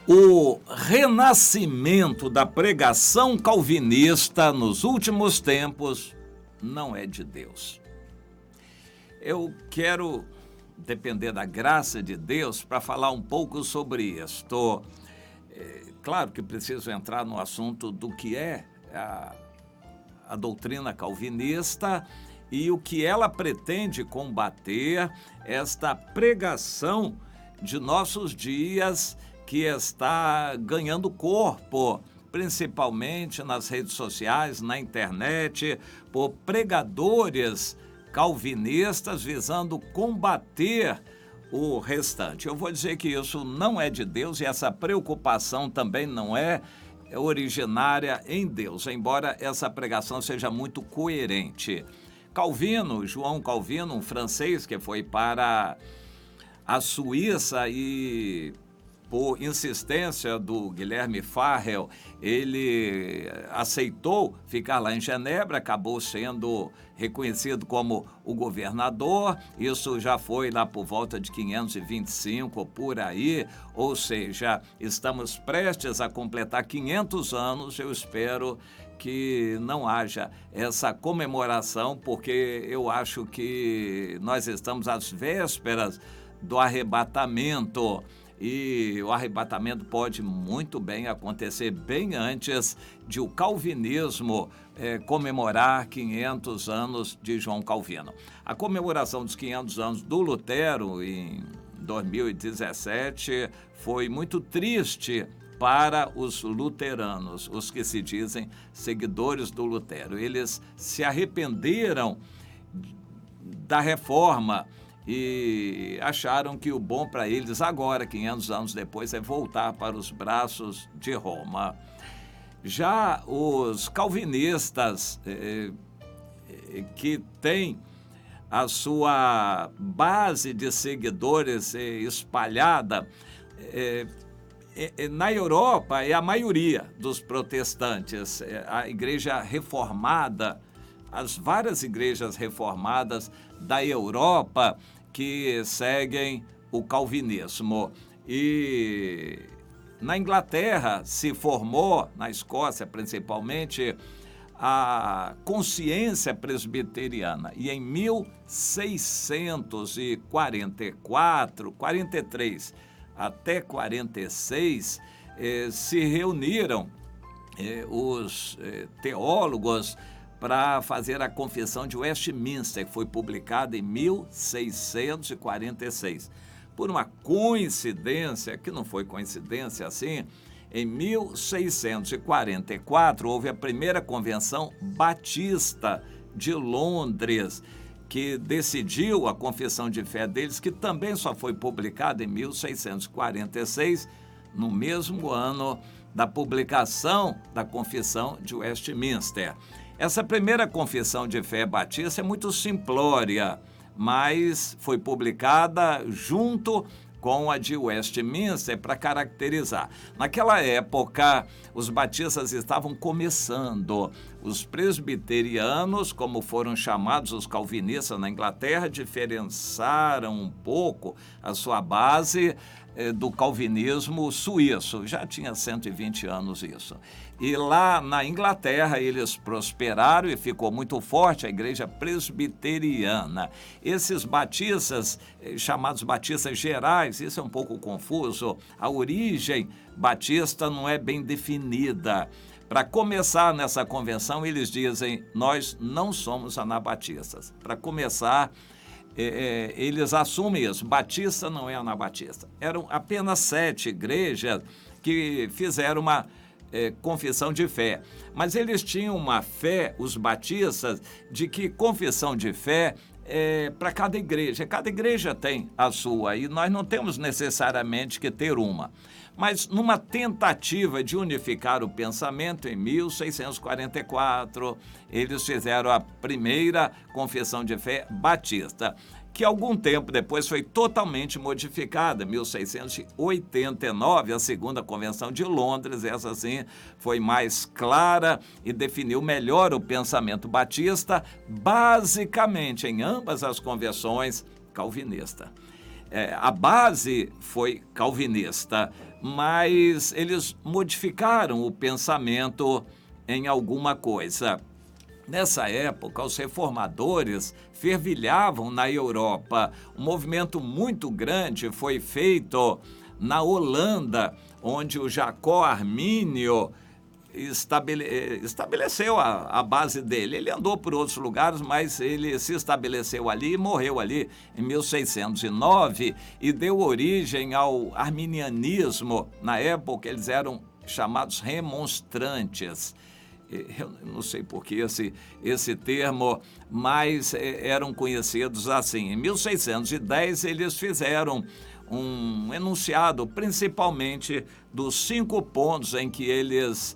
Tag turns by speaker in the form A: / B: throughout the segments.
A: O renascimento da pregação calvinista nos últimos tempos não é de Deus. Eu quero depender da graça de Deus para falar um pouco sobre isto. Claro que preciso entrar no assunto do que é a doutrina calvinista e o que ela pretende combater, esta pregação de nossos dias que está ganhando corpo, principalmente nas redes sociais, na internet, por pregadores calvinistas visando combater o restante. Eu vou dizer que isso não é de Deus e essa preocupação também não é originária em Deus, embora essa pregação seja muito coerente. Calvino, João Calvino, um francês que foi para a Suíça e, por insistência do Guilherme Farel, ele aceitou ficar lá em Genebra, acabou sendo reconhecido como o governador. Isso já foi lá por volta de 525, por aí, ou seja, estamos prestes a completar 500 anos. Eu espero que não haja essa comemoração, porque eu acho que nós estamos às vésperas do arrebatamento. E o arrebatamento pode muito bem acontecer bem antes de o calvinismo comemorar 500 anos de João Calvino. A comemoração dos 500 anos do Lutero em 2017 foi muito triste para os luteranos, os que se dizem seguidores do Lutero. Eles se arrependeram da reforma e acharam que o bom para eles agora, 500 anos depois, é voltar para os braços de Roma. Já os calvinistas, que têm a sua base de seguidores espalhada, na Europa é a maioria dos protestantes, a igreja reformada, as várias igrejas reformadas da Europa que seguem o calvinismo. E na Inglaterra se formou, na Escócia principalmente, a consciência presbiteriana. E em 1644, 43 até 46, se reuniram os teólogos para fazer a Confissão de Westminster, que foi publicada em 1646. Por uma coincidência, que não foi coincidência assim, em 1644 houve a primeira Convenção Batista de Londres, que decidiu a confissão de fé deles, que também só foi publicada em 1646, no mesmo ano da publicação da Confissão de Westminster. Essa primeira confissão de fé batista é muito simplória, mas foi publicada junto com a de Westminster para caracterizar. Naquela época, os batistas estavam começando. Os presbiterianos, como foram chamados os calvinistas na Inglaterra, diferenciaram um pouco a sua base do calvinismo suíço. Já tinha 120 anos isso. E lá na Inglaterra eles prosperaram e ficou muito forte a igreja presbiteriana. Esses batistas, chamados batistas gerais, isso é um pouco confuso. A origem batista não é bem definida. Para começar nessa convenção, eles dizem, nós não somos anabatistas. Para começar, eles assumem isso, batista não é anabatista. Eram apenas 7 igrejas que fizeram uma confissão de fé. Mas eles tinham uma fé, os batistas, de que confissão de fé para cada igreja. Cada igreja tem a sua e nós não temos necessariamente que ter uma. Mas numa tentativa de unificar o pensamento, em 1644, eles fizeram a primeira confissão de fé batista, que algum tempo depois foi totalmente modificada. Em 1689, a segunda convenção de Londres, essa sim foi mais clara e definiu melhor o pensamento batista, basicamente em ambas as convenções calvinista. A base foi calvinista, mas eles modificaram o pensamento em alguma coisa. Nessa época, os reformadores fervilhavam na Europa. Um movimento muito grande foi feito na Holanda, onde o Jacó Armínio estabeleceu a base dele. Ele andou por outros lugares, mas ele se estabeleceu ali e morreu ali em 1609 e deu origem ao arminianismo. Na época, eles eram chamados remonstrantes. Eu não sei por que esse termo, mas eram conhecidos assim. Em 1610, eles fizeram um enunciado, principalmente dos 5 pontos em que eles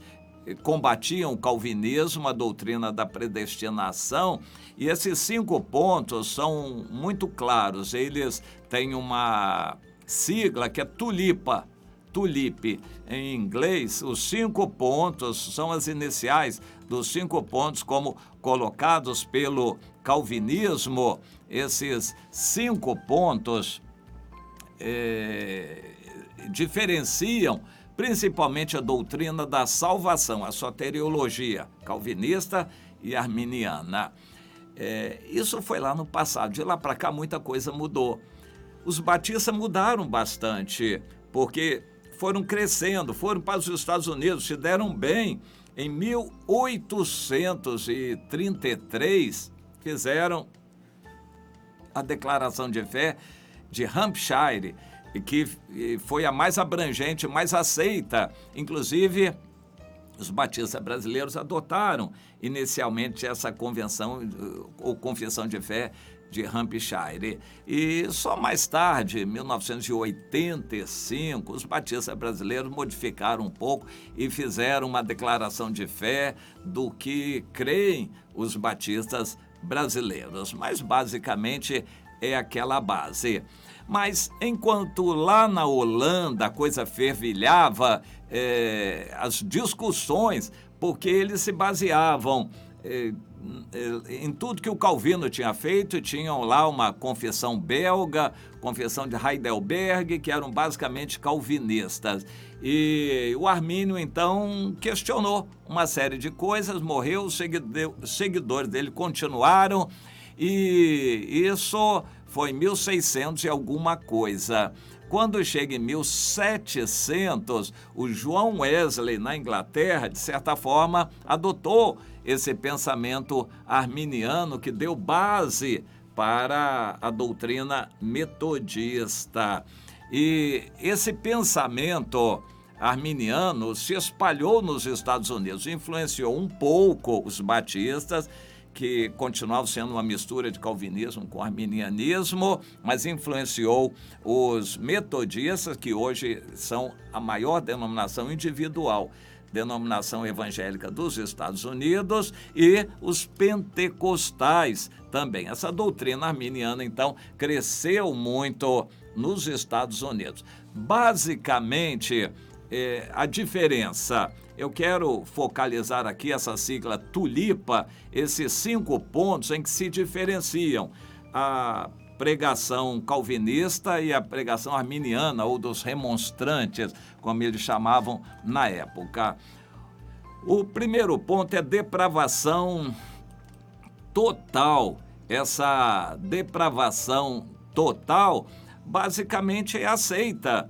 A: combatiam o calvinismo, a doutrina da predestinação, e esses 5 pontos são muito claros. Eles têm uma sigla que é TULIP, em inglês. Os 5 pontos são as iniciais dos 5 pontos como colocados pelo calvinismo. Esses 5 pontos diferenciam principalmente a doutrina da salvação, a soteriologia calvinista e arminiana. Isso foi lá no passado. De lá para cá, muita coisa mudou. Os batistas mudaram bastante, porque foram crescendo, foram para os Estados Unidos, se deram bem. Em 1833, fizeram a declaração de fé de Hampshire, que foi a mais abrangente, mais aceita. Inclusive, os batistas brasileiros adotaram inicialmente essa convenção ou confissão de fé de Hampshire. E só mais tarde, em 1985, os batistas brasileiros modificaram um pouco e fizeram uma declaração de fé do que creem os batistas brasileiros. Mas, basicamente, é aquela base. Mas, enquanto lá na Holanda a coisa fervilhava, as discussões, porque eles se baseavam em tudo que o Calvino tinha feito, tinham lá uma confissão belga, confissão de Heidelberg, que eram basicamente calvinistas. E o Armínio, então, questionou uma série de coisas, morreu, os seguidores dele continuaram, e isso foi em 1600 e alguma coisa. Quando chega em 1700, o João Wesley, na Inglaterra, de certa forma, adotou esse pensamento arminiano que deu base para a doutrina metodista. E esse pensamento arminiano se espalhou nos Estados Unidos, influenciou um pouco os batistas, que continuava sendo uma mistura de calvinismo com arminianismo, mas influenciou os metodistas, que hoje são a maior denominação individual, denominação evangélica dos Estados Unidos, e os pentecostais também. Essa doutrina arminiana, então, cresceu muito nos Estados Unidos. Basicamente, a diferença, eu quero focalizar aqui essa sigla TULIPA, esses 5 pontos em que se diferenciam a pregação calvinista e a pregação arminiana, ou dos remonstrantes, como eles chamavam na época. O primeiro ponto é depravação total. Essa depravação total basicamente é aceita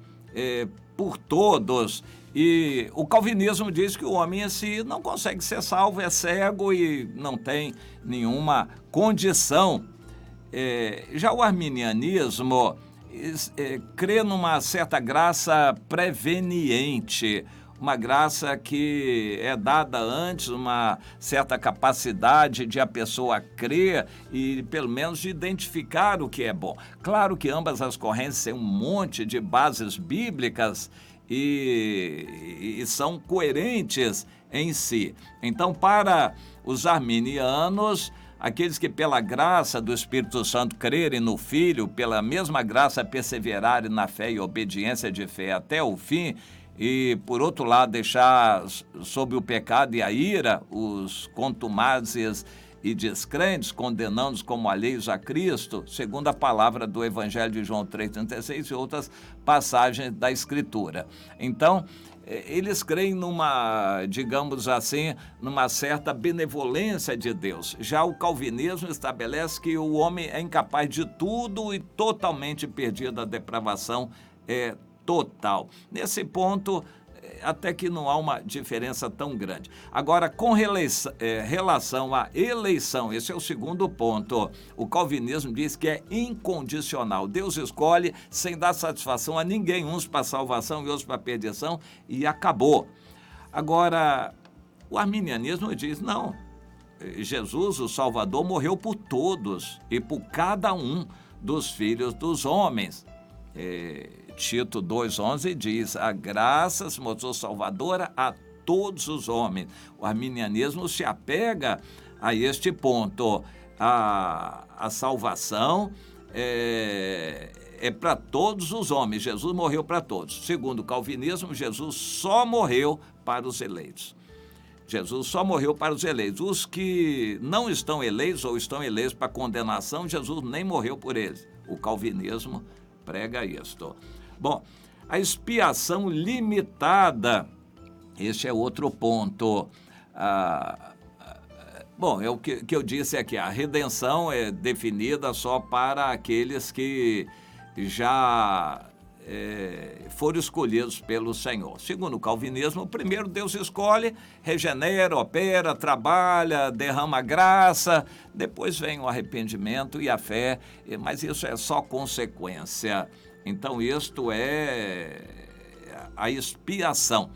A: por todos. E o calvinismo diz que o homem em si não consegue ser salvo, é cego e não tem nenhuma condição. Já o arminianismo crê numa certa graça preveniente, uma graça que é dada antes, uma certa capacidade de a pessoa crer e, pelo menos, de identificar o que é bom. Claro que ambas as correntes têm um monte de bases bíblicas e são coerentes em si. Então, para os arminianos, aqueles que pela graça do Espírito Santo crerem no Filho, pela mesma graça perseverarem na fé e obediência de fé até o fim, e, por outro lado, deixar sob o pecado e a ira os contumazes e descrentes, condenando-os como alheios a Cristo, segundo a palavra do Evangelho de João 3,36 e outras passagens da Escritura. Então, eles creem numa, digamos assim, numa certa benevolência de Deus. Já o calvinismo estabelece que o homem é incapaz de tudo e totalmente perdido, a depravação é total. Nesse ponto, até que não há uma diferença tão grande. Agora, com relação à eleição, esse é o segundo ponto. O calvinismo diz que é incondicional. Deus escolhe sem dar satisfação a ninguém, uns para salvação e outros para perdição, e acabou. Agora, o arminianismo diz, não, Jesus, o Salvador, morreu por todos e por cada um dos filhos dos homens. Tito 2,11 diz, a graça se mostrou salvadora a todos os homens. O arminianismo se apega a este ponto. A salvação é para todos os homens. Jesus morreu para todos. Segundo o calvinismo, Jesus só morreu para os eleitos. Jesus só morreu para os eleitos. Os que não estão eleitos ou estão eleitos para condenação, Jesus nem morreu por eles. O calvinismo prega isto. Bom, a expiação limitada, esse é outro ponto. Bom, é o que eu disse aqui, a redenção é definida só para aqueles que já foram escolhidos pelo Senhor. Segundo o calvinismo, primeiro Deus escolhe, regenera, opera, trabalha, derrama graça, depois vem o arrependimento e a fé, mas isso é só consequência. Então, isto é a expiação.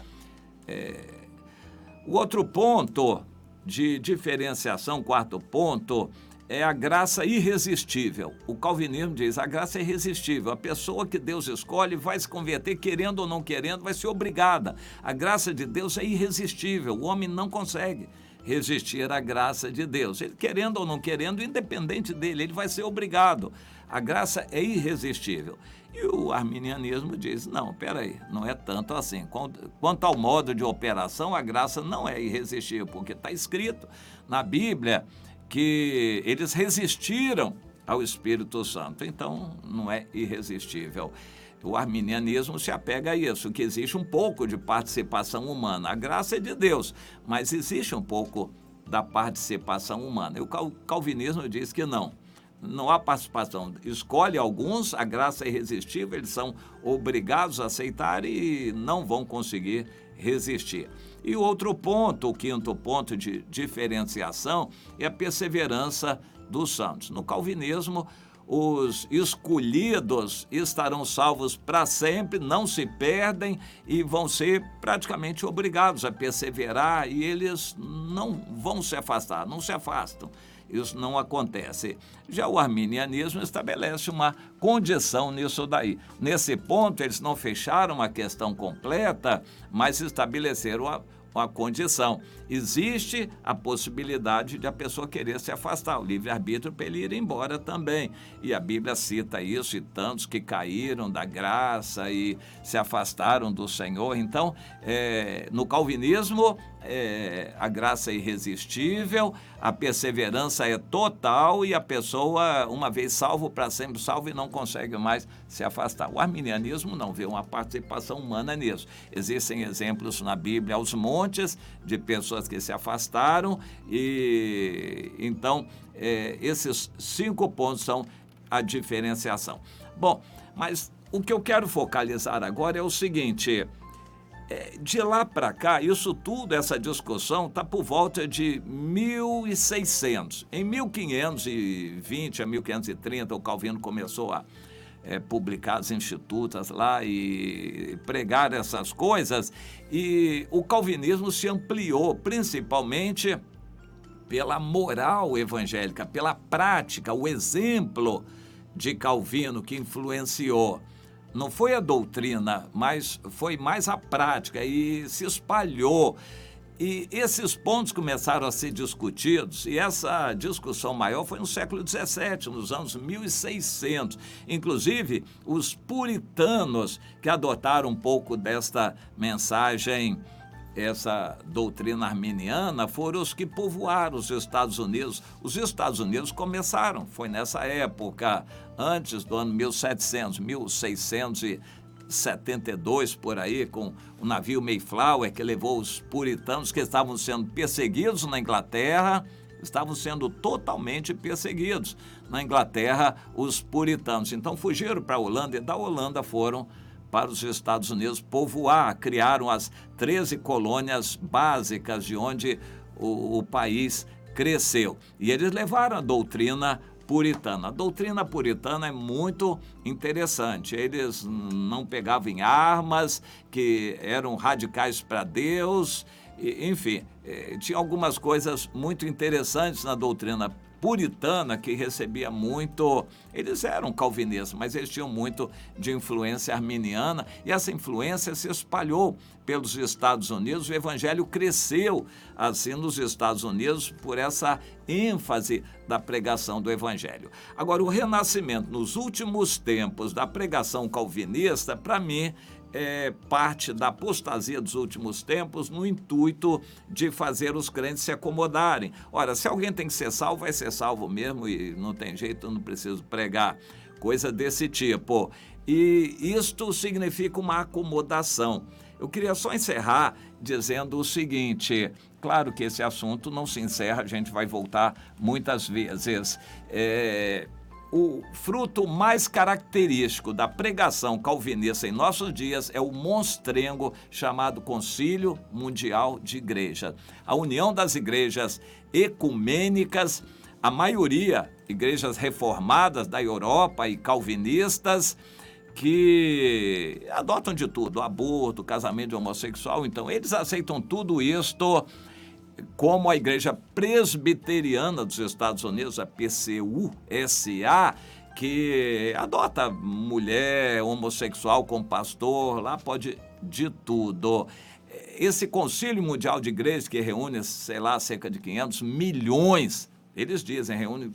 A: O outro ponto de diferenciação, quarto ponto, é a graça irresistível. O calvinismo diz, a graça é irresistível. A pessoa que Deus escolhe vai se converter, querendo ou não querendo, vai ser obrigada. A graça de Deus é irresistível. O homem não consegue resistir à graça de Deus. Ele, querendo ou não querendo, independente dele, ele vai ser obrigado. A graça é irresistível. E o arminianismo diz, não, peraí, não é tanto assim. Quanto ao modo de operação, a graça não é irresistível, porque está escrito na Bíblia que eles resistiram ao Espírito Santo, então não é irresistível. O arminianismo se apega a isso, que existe um pouco de participação humana. A graça é de Deus, mas existe um pouco da participação humana. E o calvinismo diz que não há participação. Escolhe alguns, a graça é irresistível, eles são obrigados a aceitar e não vão conseguir resistir. E o outro ponto, o quinto ponto de diferenciação, é a perseverança dos santos. No calvinismo, os escolhidos estarão salvos para sempre, não se perdem e vão ser praticamente obrigados a perseverar e eles não vão se afastar, não se afastam. Isso não acontece. Já o arminianismo estabelece uma condição nisso daí. Nesse ponto, eles não fecharam a questão completa, mas estabeleceram uma condição. Existe a possibilidade de a pessoa querer se afastar, o livre-arbítrio para ele ir embora também. E a Bíblia cita isso, e tantos que caíram da graça e se afastaram do Senhor. Então, no calvinismo, a graça é irresistível, a perseverança é total e a pessoa, uma vez salvo, para sempre salvo e não consegue mais se afastar. O arminianismo não vê uma participação humana nisso. Existem exemplos na Bíblia aos montes de pessoas que se afastaram e então esses 5 pontos são a diferenciação. Bom, mas o que eu quero focalizar agora é o seguinte: de lá para cá, isso tudo, essa discussão, está por volta de 1600. Em 1520 a 1530, o Calvino começou a publicar as institutas lá e pregar essas coisas, e o calvinismo se ampliou, principalmente pela moral evangélica, pela prática, o exemplo de Calvino que influenciou. Não foi a doutrina, mas foi mais a prática e se espalhou. E esses pontos começaram a ser discutidos e essa discussão maior foi no século XVII, nos anos 1600. Inclusive, os puritanos que adotaram um pouco desta mensagem essa doutrina arminiana foram os que povoaram os Estados Unidos. Os Estados Unidos começaram, foi nessa época, antes do ano 1700, 1672, por aí, com o navio Mayflower, que levou os puritanos que estavam sendo perseguidos na Inglaterra, estavam sendo totalmente perseguidos na Inglaterra, os puritanos. Então fugiram para a Holanda e da Holanda foram para os Estados Unidos povoar, criaram as 13 colônias básicas de onde o país cresceu. E eles levaram a doutrina puritana. A doutrina puritana é muito interessante. Eles não pegavam em armas, que eram radicais para Deus, enfim, tinha algumas coisas muito interessantes na doutrina puritana que recebia muito. Eles eram calvinistas, mas eles tinham muito de influência arminiana e essa influência se espalhou pelos Estados Unidos. O evangelho cresceu assim nos Estados Unidos por essa ênfase da pregação do evangelho. Agora, o renascimento nos últimos tempos da pregação calvinista, para mim, é parte da apostasia dos últimos tempos no intuito de fazer os crentes se acomodarem. Ora, se alguém tem que ser salvo, vai ser salvo mesmo e não tem jeito, eu não preciso pregar. Coisa desse tipo. E isto significa uma acomodação. Eu queria só encerrar dizendo o seguinte: claro que esse assunto não se encerra, a gente vai voltar muitas vezes. O fruto mais característico da pregação calvinista em nossos dias é o monstrengo chamado Concílio Mundial de Igreja. A união das igrejas ecumênicas, a maioria igrejas reformadas da Europa e calvinistas, que adotam de tudo, aborto, casamento de homossexual. Então, eles aceitam tudo isto, como a Igreja Presbiteriana dos Estados Unidos, a PCUSA, que adota mulher homossexual como pastor, lá pode de tudo. Esse Concílio Mundial de Igrejas, que reúne, sei lá, cerca de 500 milhões, eles dizem, reúne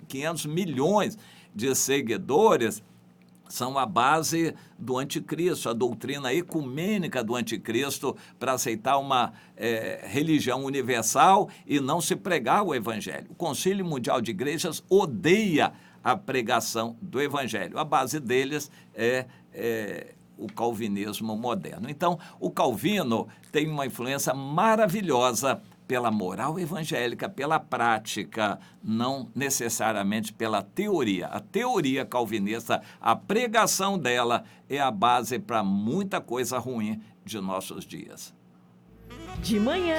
A: 500 milhões de seguidores, são a base do anticristo, a doutrina ecumênica do anticristo para aceitar uma religião universal e não se pregar o evangelho. O Concílio Mundial de Igrejas odeia a pregação do evangelho. A base deles é o calvinismo moderno. Então, o Calvino tem uma influência maravilhosa pela moral evangélica, pela prática, não necessariamente pela teoria. A teoria calvinista, a pregação dela é a base para muita coisa ruim de nossos dias.
B: De manhã.